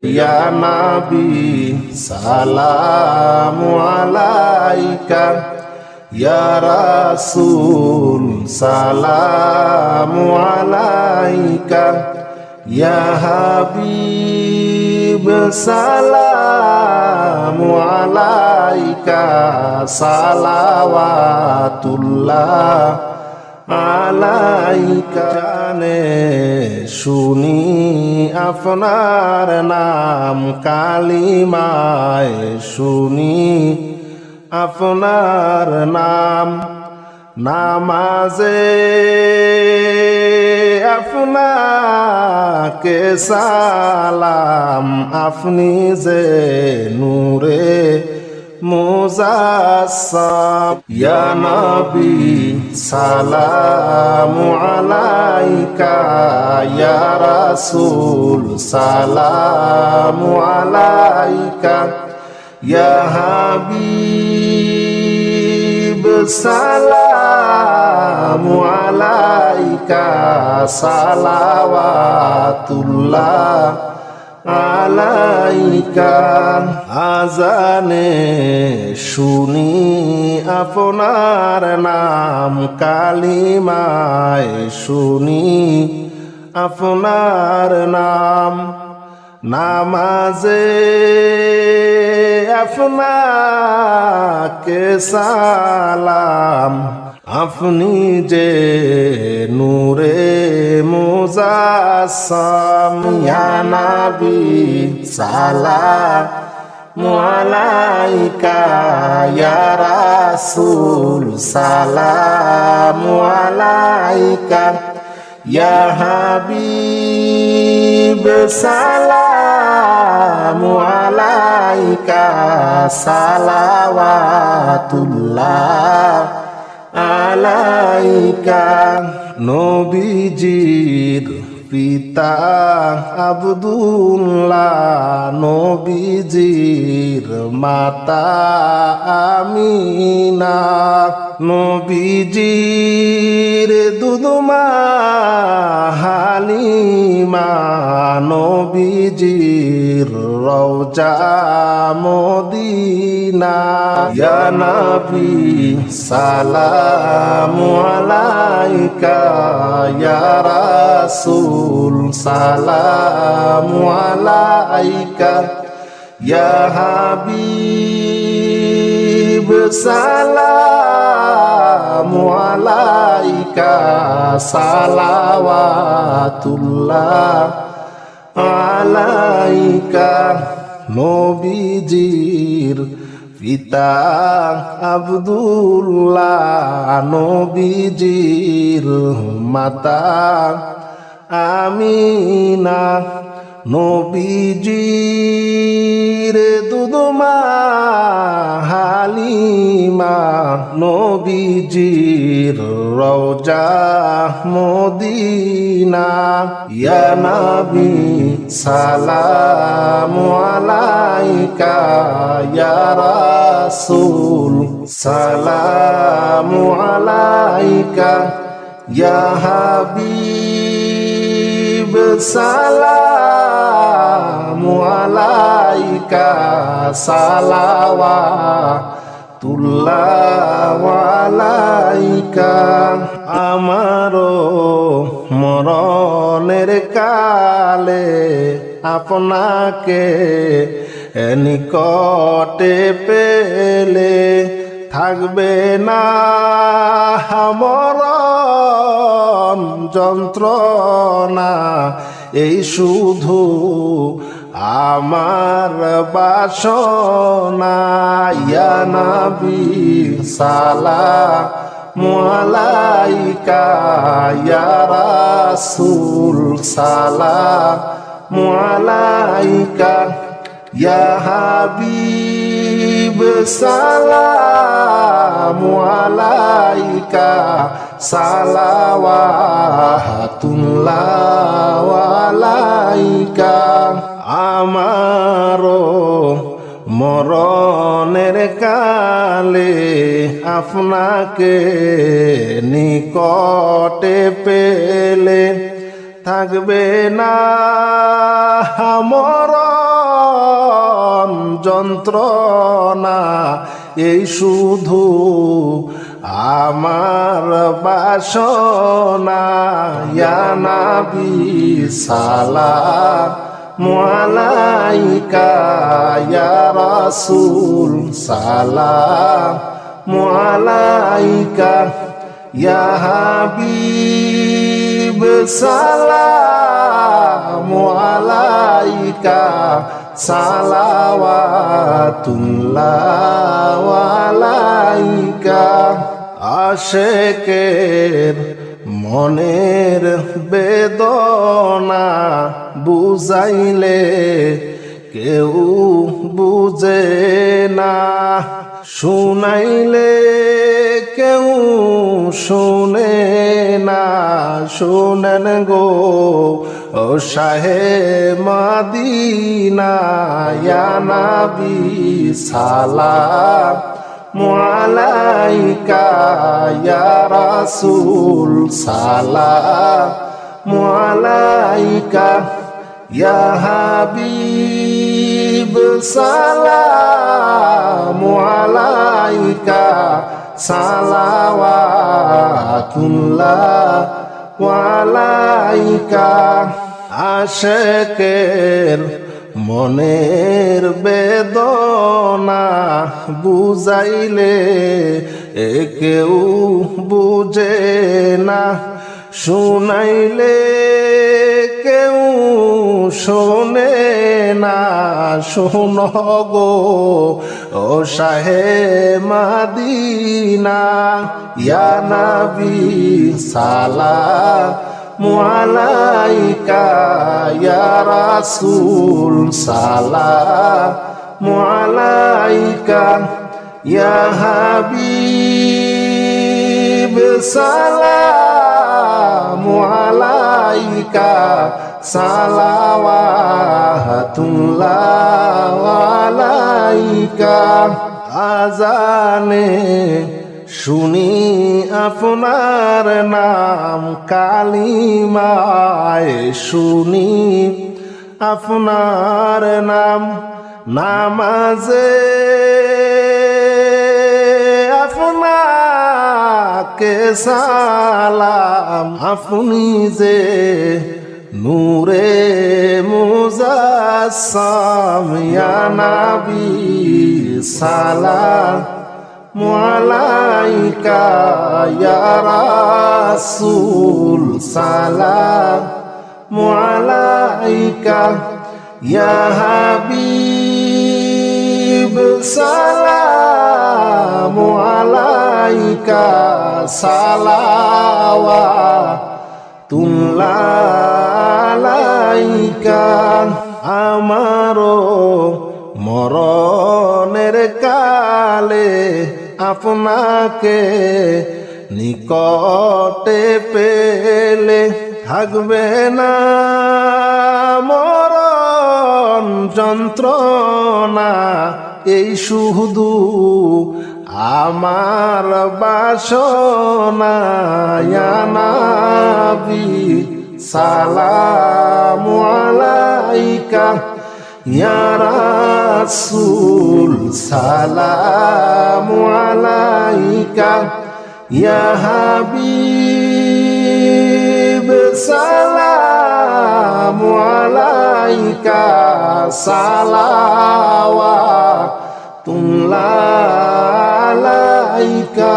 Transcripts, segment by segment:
Ya Nabi salamu alaika, Ya Rasul salamu alaika, Ya Habib salamu alaika, salawatullah আলাইকা। জানে শুনি আপনার নাম, কালিমায় শুনি আপনার নাম, নামাজে আপনাকে সালাম, আপনি যে নূরে মুজাসসাম। ইয়া নবী সালামু আলাইকা, ইয়া রাসূল সালামু আলাইকা, ইয়া হাবিব সালামু আলাইকা, সালাওয়াতুল্লাহ আলাইকা। আজানে শুনি আপনার নাম, কালিমায় শুনি আপনার নাম, নামাজে আপনাকে সালাম, আপনি যে নূরে মুজাসসাম। ইয়া নবী সালামু আলাইকা, ইয়া রাসূল সালামু আলাইকা, ইয়া হাবিব সালামু আলাইকা, সালাওয়াতুল্লাহ আলাইকা। নবীজির পিতা আব্দুল্লাহ, নবীজির মাতা আমিনা, নবীজির দুধমা হালিমা, নবীজির রওজা মদিনা। ইয়া নবী সালামু আলাইকা, ইয়া রাসূল সালামু আলাইকা, ইয়া হাবিব সালামু আলাইকা, সালাওয়াতুল্লাহ আলাইকা। নবীজির পিতা আব্দুল্লাহ, নবীজির মাতা আমিনা, নবীজির দুধমা হালিমা, নবীজির রওজা মদিনা। ইয়া নবী সালামু আলাইকা, ইয়া রাসূল সালামু আলাইকা, ইয়া হাবিব সালামু আলাইকা, সালাওয়াতুল্লাহ আলাইকা। আমারও মরণের কালে আপনাকে নিকটে পেলে, থাকবে না মরণ যন্ত্রণা, এই শুধু আমার বাসনা। ইয়া নবী সালামু আলাইকা, ইয়া রাসূল সালামু আলাইকা, ইয়া হাবিব সালামু আলাইকা, সালাওয়াতুল্লাহ আলাইকা। আমারও মরণের কালে আপনাকে নিকটে পেলে, থাকবে না মরণ যন্ত্রণা এই শুধু আমার বাসনা ইয়া নবী সালামু আলাইকা ইয়া রাসূল সালামু আলাইকা ইয়া হাবিব সালামু আলাইকা সালাওয়াতুল্লাহ আলাইকা আশেকের মনের বেদনা বুঝাইলে কেউ বুঝে না শুনাইলে কেউ শুনে না শুনেন গো ও শাহে মদিনা ইয়া নবী সালামু আলাইকা ইয়া রাসূল সালামু আলাইকা ইয়া হাবিব সালামু আলাইকা সালাওয়াতুল্লাহ আলাইকা আশেকের মনের বেদনা বুঝাইলে কেউ বুঝে না শুনাইলে কেউ শোনে না শোন গো ও শাহে মদিনা ইয়া নবী সালামু আলাইকা ইয়া রাসূল সালামু আলাইকা ইয়া হাবিব সালামু আলাইকা সালাওয়াতুল্লাহ আলাইকা আজানে শুনি আপনার নাম কালিমায় শুনি আপনার নাম নামাজে আপনাকে সালাম আপনি যে নূরে মুজাসসাম ইয়া নবী সালামু আলাইকা ইয়া রাসূল সালামু আলাইকা ইয়া হাবিব সালামু আলাইকা সালাওয়াতুল্লাহ আলাইকা আমারও মরণের কালে আপনাকে নিকটে পেলে থাকবে না মরণ যন্ত্রণা এই শুধু আমার বাসনা ইয়া নবী সালামু আলাইকা ইয়া রাসূল সালামু আলাইকা ইয়া হাবিব সালামু আলাইকা সালাওয়াতুল্লাহ আলাইকা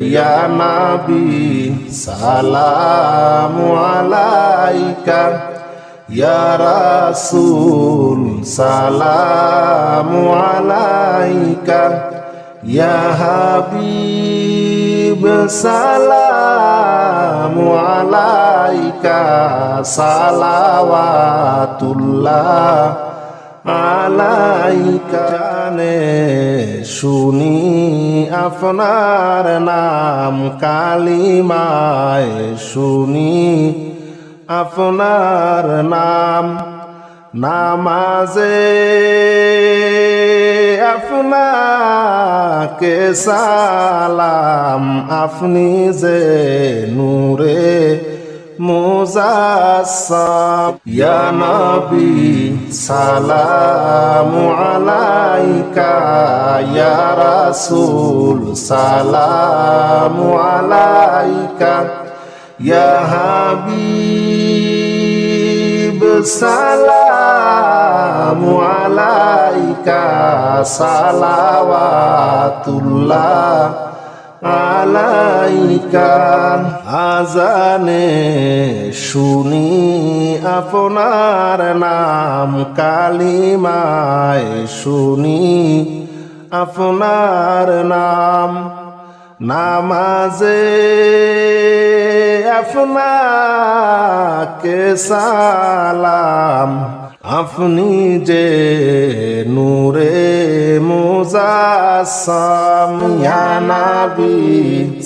ইয়া নবী সালামু আলাইকা ইয়া রাসূল সালামু আলাইকা ইয়া হাবিব সালামু আলাইকা সালাওয়াতুল্লাহ আলাইকা নে শুনি আপনার নাম কালিমায় শুনি আপনার নাম নামাজে আপনাকে সালাম আপনি যে নূরে মুজাসসাম ইয়া নবী সালামু আলাইকা ইয়া রাসূল সালামু আলাইকা ইয়া হাবিব সালামু আলাইকা সালাওয়াতুল্লাহ আলাইকা আজানে শুনি আপনার নাম কালিমায় শুনি আপনার নাম নামাজে আপনাকে সালাম আপনি যে নূরে মুজাসসাম ইয়া নবী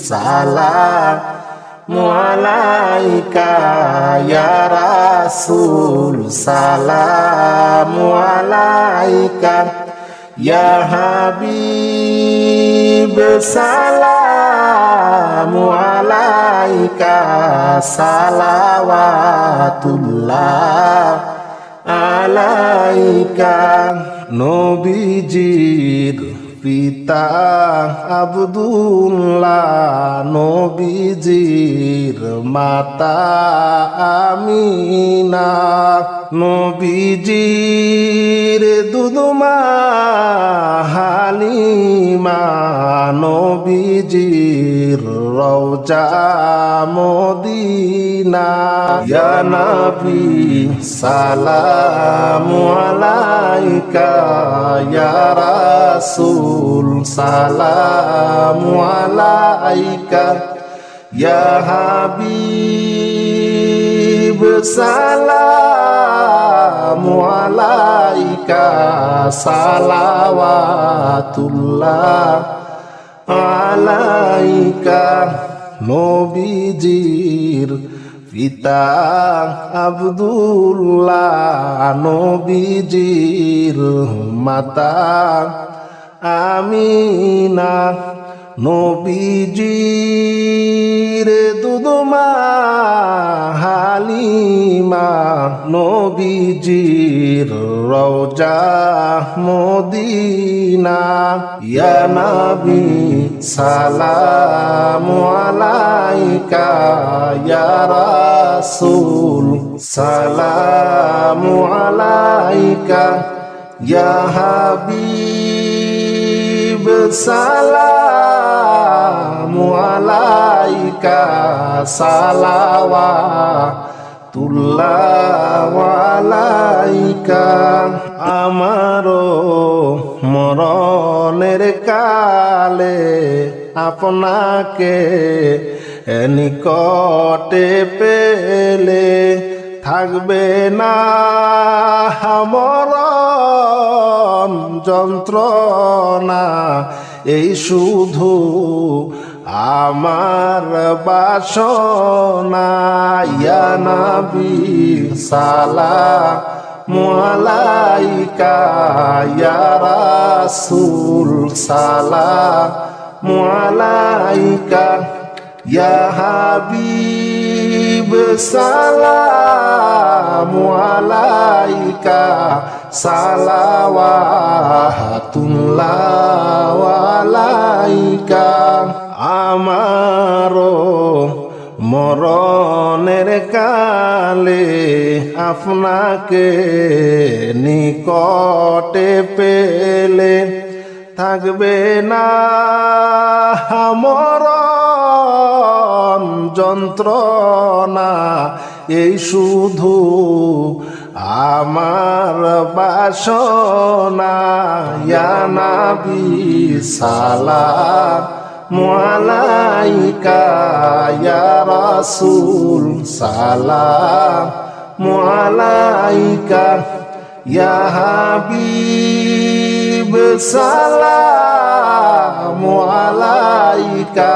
সালামু আলাইকা ইয়া রাসূল সালামু আলাইকা ইয়া হাবিব সালামু আলাইকা সালাওয়াতুল্লাহ আলাইকা নবীজির পিতা আব্দুল্লাহ নবীজির মাতা আমিনা নবীজির দুধমা হালিমা নবীজির রওজা মদিনা ইয়া নবী সালামু আলাইকা ইয়া রাসূল সালামু আলাইকা ইয়া হাবিব সালামু আলাইকা সালাওয়াতুল্লাহ আলাইকা নবীজির পিতা আব্দুল্লাহ নবীজির মাতা আমিনা নবীজির দুধমা হালিমা নবীজির রওজা মদিনা ইয়া নবী সালামু আলাইকা ইয়া রাসূল সালামু আলাইকা ইয়া হাবিব সালামু আলাইকা সালাওয়াতুল্লাহ আলাইকা আমারো মরণের কালে আপনাকে নিকটে পেলে থাকবে না মরণ যন্ত্রণা এই শুধু আমার বাসনা ইয়া নবী সালামু আলাইকা ইয়া রাসূল সালামু আলাইকা ইয়া হাবিব সালামু আলাইকা সালাওয়াতুল্লাহ আলাইকা আমারো মরণের কালে আপনাকে নিকটে পেলে থাকবে না মরণ যন্ত্রণা এই শুধু আমার বাসনা ইয়া নবী সালামু আলাইকা ইয়া রাসূল সালামু আলাইকা ইয়া হাবিব সালামু আলাইকা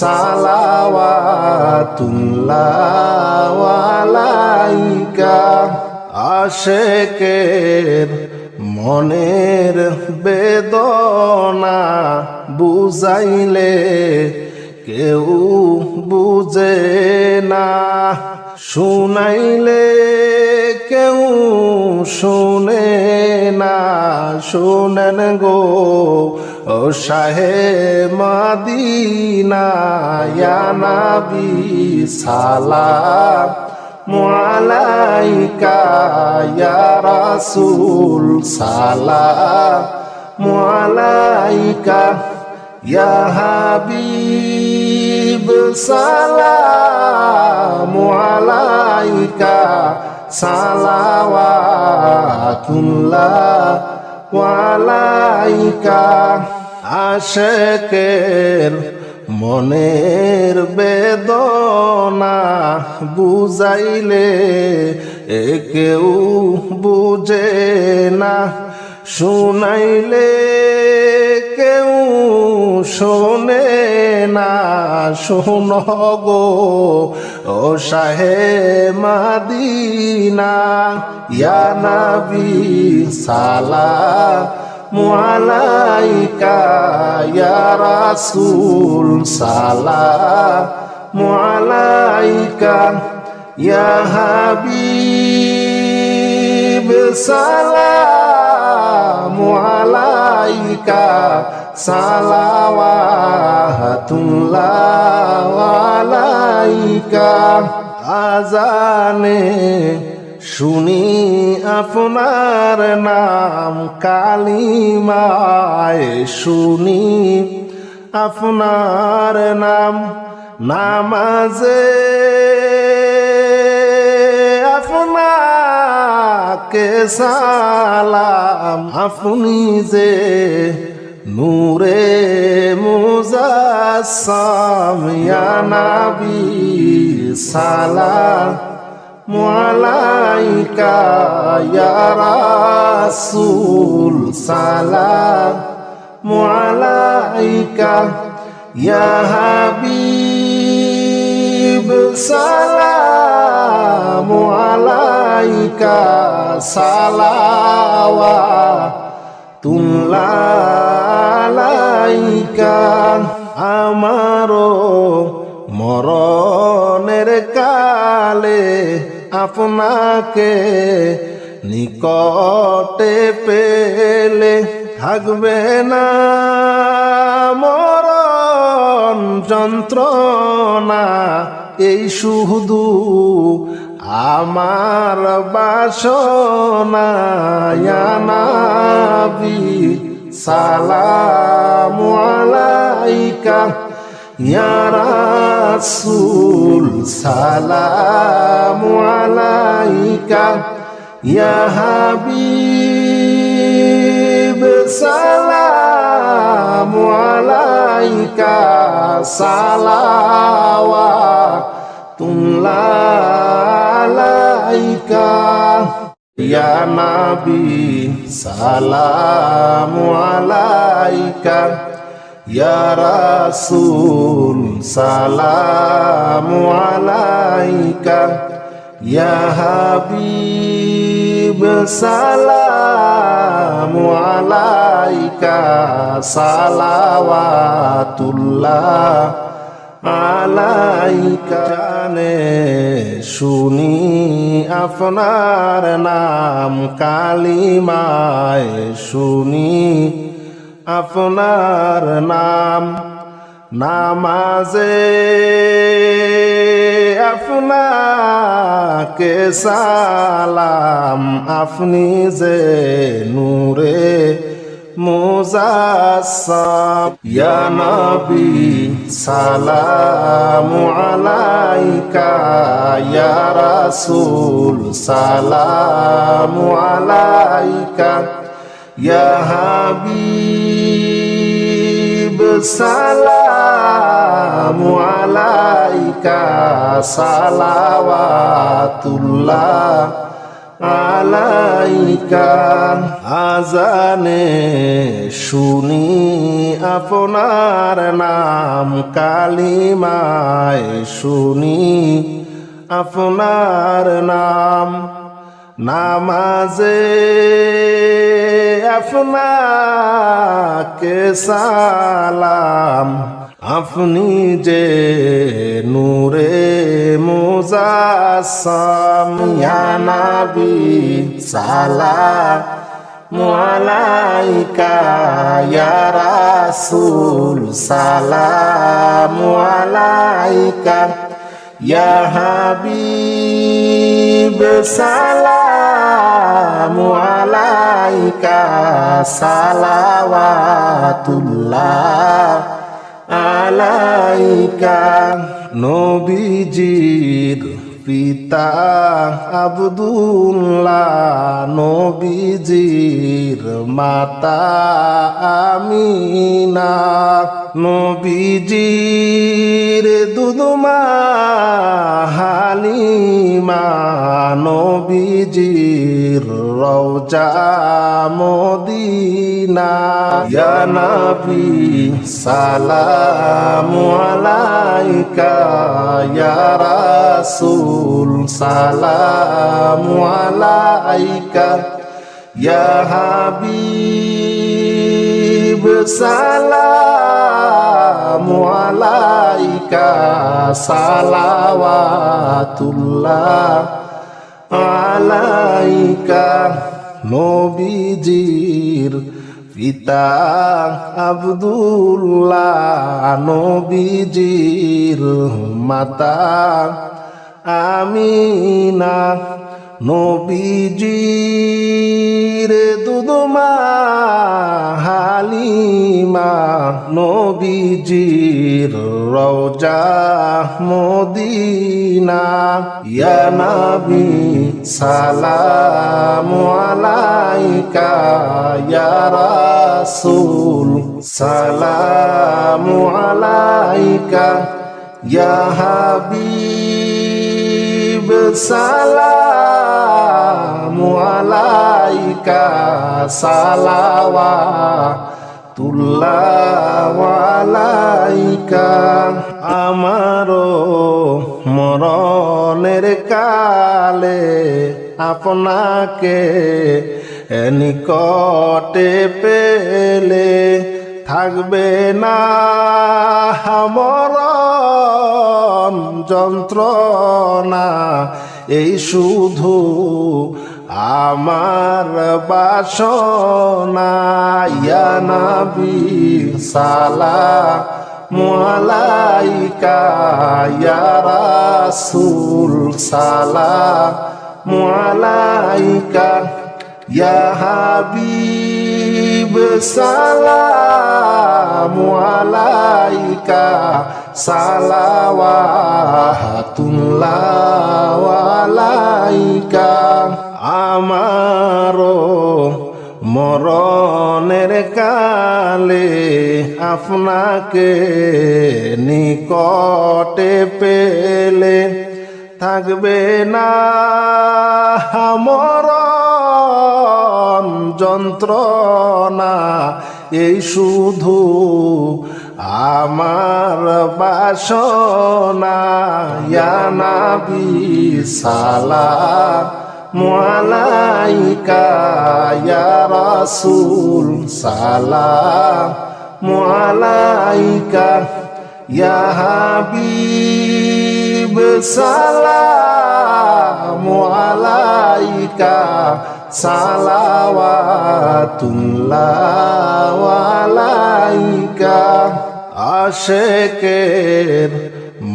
সালাওয়াতুল্লাহ আলাইকা আশেকের মনের বেদনা বুঝাইলে কেউ বুঝে না, শুনাইলে কেউ শুনে না। শুনেন গো ও শাহে মদিনা, ইয়া নবী সালাম আলাইকা, ইয়া রাসূল সালাম আলাইকা, ইয়া হাবিব সালাম আলাইকা, সালাওয়াতুল্লাহ আলাইকা। আশেকের মনের বেদনা বুঝাইলে কেউ বুঝে না, শুনাইলে কেউ শোনে না। শোন গো ও শাহে মদিনা, ইয়া নবী সালাম আলাইকা, ইয়া রাসূল সালাম আলাইকা, ইয়া হাবিব সালাম আলাইকা, সালাওয়াতুল্লাহ আলাইকা। আজানে শুনি আপনার নাম, কালিমায় শুনি আপনার নাম, নামাজে আপনাকে সালাম। আপনি যে নূরে মুজাসসাম, ইয়া নবী সালাম আলাইকা, ইয়া রাসূল সালাম আলাইকা, ইয়া হাবিব সালাম আলাইকা, সালাওয়াতুল্লাহ আলাইকা। আমারও মরণের কালে আপনাকে নিকটে পেলে, থাকবে না মরণ যন্ত্রণা, এই শুধু আমার বাসনা। ইয়া নবী সালাম আলাইকা, ইয়া রাসূল সালাম আলাইকা, ইয়া হাবিব সালাম আলাইকা, সালাওয়াতুল্লাহ আলাইকা, ইয়া নবী সালাম আলাইকা, ইয়া রাসূল সালাম আলাইকা, ইয়া হাবিব সালাম আলাইকা, সালাওয়াতুল্লাহ আলাইকা। জানে শুনি আপনার নাম, কালিমায় শুনি আপনার নাম, নামাজে আপনাকে সালাম। আপনি যে নূরে মুজাসসাম, ইয়া নবী সালাম আলাইকা, ইয়া রাসূল সালাম আলাইকা, ইয়া হাবিব সালাম আলাইকা, সালাওয়াতুল্লাহ আলাইকা। আজানে শুনি আপনার নাম, কালিমায় শুনি আপনার নাম, নামাজে আপনাকে সালাম। আপনি যে নূরে মুজাসসাম ইয়া নবী সালামু আলাইকা ইয়া রাসূল সালামু আলাইকা ইয়া হাবিব সালামু আলাইকা সালাওয়াতুল্লাহ আলাইকা। নবীজির পিতা আব্দুল্লাহ, নবীজির মাতা আমিনা, নবীজির দুধমা হালিমা, নবীজির রওজা মদিনা। ইয়া নবী সালামু আলাইকা ইয়া রাসূল সালামু আলাইকা ইয়া হাবিব সালামু আলাইকা সালাওয়াতুল্লাহ আলাইকা। নবীজির পিতা আব্দুল্লাহ, নবীজির মাতা আমিনা, নবীজির দুধমা হালিমা, নবীজির রওজা মদিনা। ইয়া নবী সালামু আলাইকা ইয়া রাসূল সালামু আলাইকা ইয়া হাবিব সালামু আলাইকা সালাওয়াতুল্লাহ আলাইকা। আমারও মরণের কালে আপনাকে নিকটে পেলে থাকবে না মরণ যন্ত্রণা, এই শুধু আমার বাসনা। ইয়া নবী সালামু আলাইকা ইয়া রাসূল সালামু আলাইকা ইয়া হাবিব সালামু আলাইকা সালাওয়াতুল্লাহ আলাইকা। আমারও মরণের কালে আপনাকে নিকটে পেলে থাকবে না মরণ যন্ত্রণা, এই শুধু আমার বাসনা। ইয়া নবী সালামু আলাইকা ইয়া রাসূল সালামু আলাইকা ইয়া হাবিব সালামু আলাইকা সালাওয়াতুল্লাহ আলাইকা। আশেকের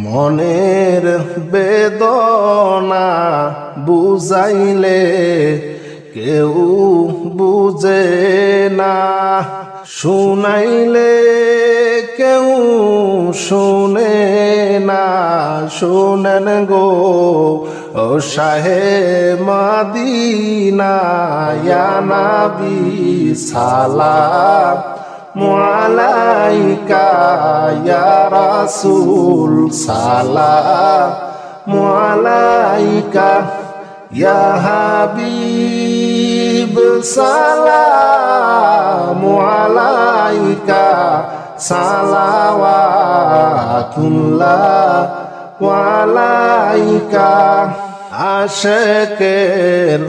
মনের বেদনা বুঝাইলে কেউ বুঝে না, শুনাইলে কেউ শুনে না। শুনেন গো ও শাহে মদিনা, ইয়া নবী সালামু আলাইকা ইয়া রাসূল সালামু আলাইকা ইয়া হাবিব সালামু আলাইকা সালাওয়াতুল্লাহ আলাইকা। আশেকের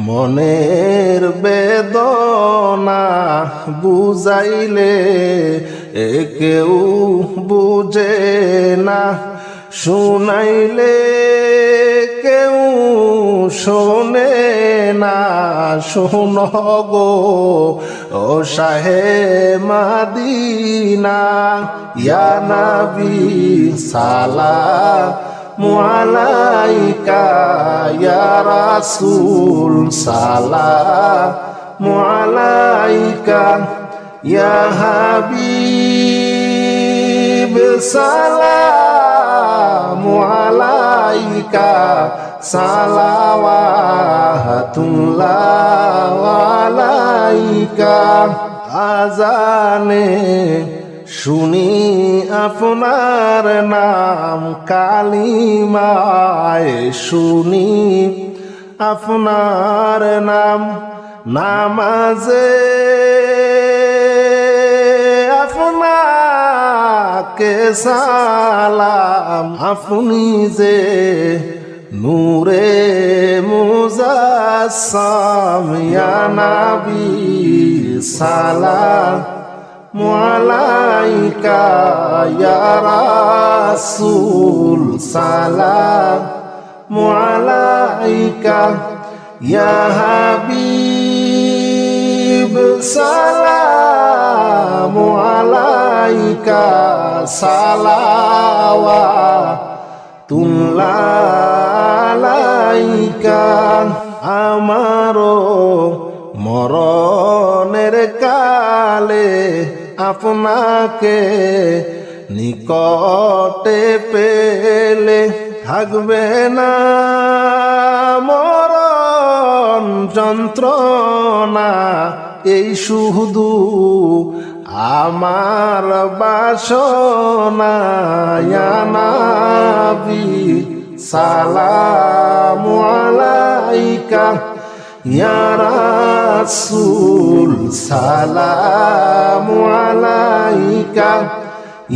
মনের বেদনা বুঝাইলে কেউ বুঝে না, শুনাইলে কেউ শোনে না। শোন গো ও শাহে মদিনা, ইয়া নবী সালামু আলাইকা, ইয়া রাসূল সালামু আলাইকা, ইয়া হাবিব সালামু আলাইকা, সালাওয়াতুল্লাহ আলাইকা। আজানে শুনি আপনার নাম, কালিমায় শুনি আপনার নাম, নামাজে আপনাকে সালাম। আপনি যে নূরে মুজাসসাম, ইয়া নবী সালামু আলাইকা, ইয়া রাসূল সালামু আলাইকা, ইয়া হাবিব সালামু আলাইকা, সালাওয়াতুল্লাহ আলাইকা। আমারও মরণের কালে আপনাকে নিকটে পেলে, থাকবে না মরণ যন্ত্রণা, এই শুধু আমার বাসনা। ইয়া নবী সালামু আলাইকা, ইয়া রাসূল সালামু আলাইকা,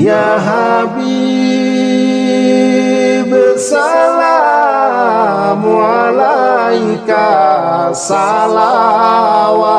ইয়া হাবিব সালামু আলাইকা, সালাওয়াতুল্লাহ